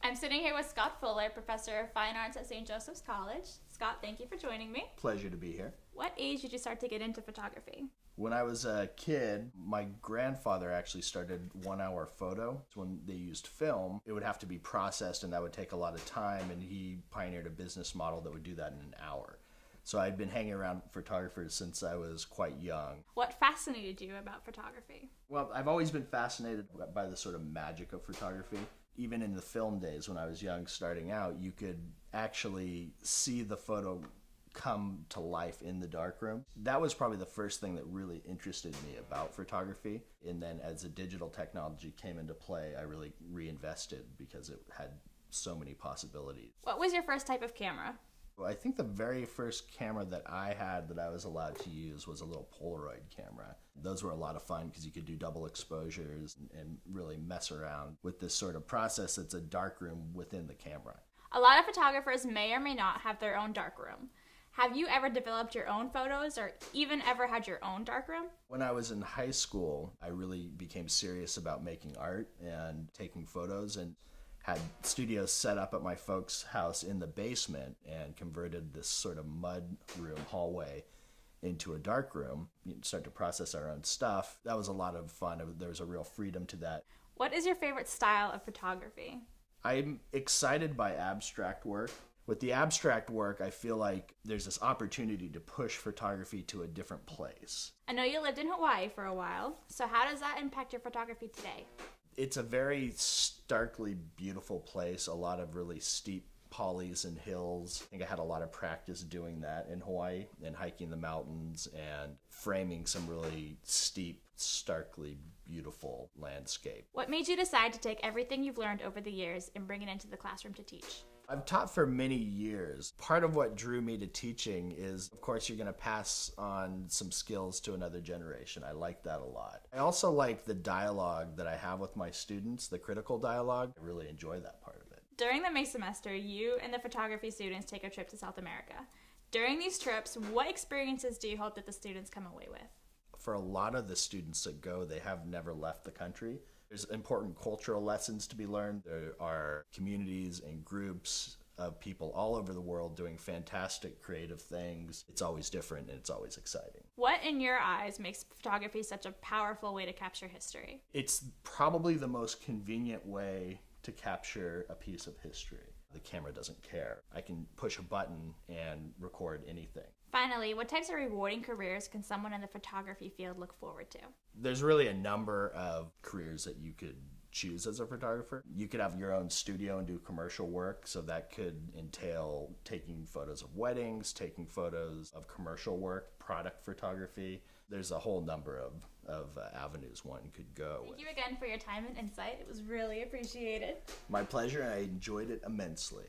I'm sitting here with Scott Fuller, Professor of Fine Arts at St. Joseph's College. Scott, thank you for joining me. Pleasure to be here. What age did you start to get into photography? When I was a kid, my grandfather actually started 1 hour photo. When they used film, it would have to be processed and that would take a lot of time, and he pioneered a business model that would do that in an hour. So I'd been hanging around photographers since I was quite young. What fascinated you about photography? Well, I've always been fascinated by the sort of magic of photography. Even in the film days when I was young starting out, you could actually see the photo come to life in the darkroom. That was probably the first thing that really interested me about photography. And then as the digital technology came into play, I really reinvested because it had so many possibilities. What was your first type of camera? Well, I think the very first camera that I had that I was allowed to use was a little Polaroid camera. Those were a lot of fun because you could do double exposures and really mess around with this sort of process that's a darkroom within the camera. A lot of photographers may or may not have their own darkroom. Have you ever developed your own photos or even ever had your own darkroom? When I was in high school, I really became serious about making art and taking photos, and had studios set up at my folks' house in the basement and converted this sort of mud room hallway into a dark room. You start to process our own stuff. That was a lot of fun. There was a real freedom to that. What is your favorite style of photography? I'm excited by abstract work. With the abstract work, I feel like there's this opportunity to push photography to a different place. I know you lived in Hawaii for a while, so how does that impact your photography today? It's a very starkly beautiful place, a lot of really steep polys and hills. I think I had a lot of practice doing that in Hawaii and hiking the mountains and framing some really steep, starkly beautiful landscape. What made you decide to take everything you've learned over the years and bring it into the classroom to teach? I've taught for many years. Part of what drew me to teaching is, of course, you're going to pass on some skills to another generation. I like that a lot. I also like the dialogue that I have with my students, the critical dialogue. I really enjoy that part of it. During the May semester, you and the photography students take a trip to South America. During these trips, what experiences do you hope that the students come away with? For a lot of the students that go, they have never left the country. There's important cultural lessons to be learned. There are communities and groups of people all over the world doing fantastic creative things. It's always different and it's always exciting. What, in your eyes, makes photography such a powerful way to capture history? It's probably the most convenient way to capture a piece of history. The camera doesn't care. I can push a button and record anything. Finally, what types of rewarding careers can someone in the photography field look forward to? There's really a number of careers that you could choose as a photographer. You could have your own studio and do commercial work, so that could entail taking photos of weddings, taking photos of commercial work, product photography. There's a whole number of avenues one could go. Thank you again for your time and insight. It was really appreciated. My pleasure, and I enjoyed it immensely.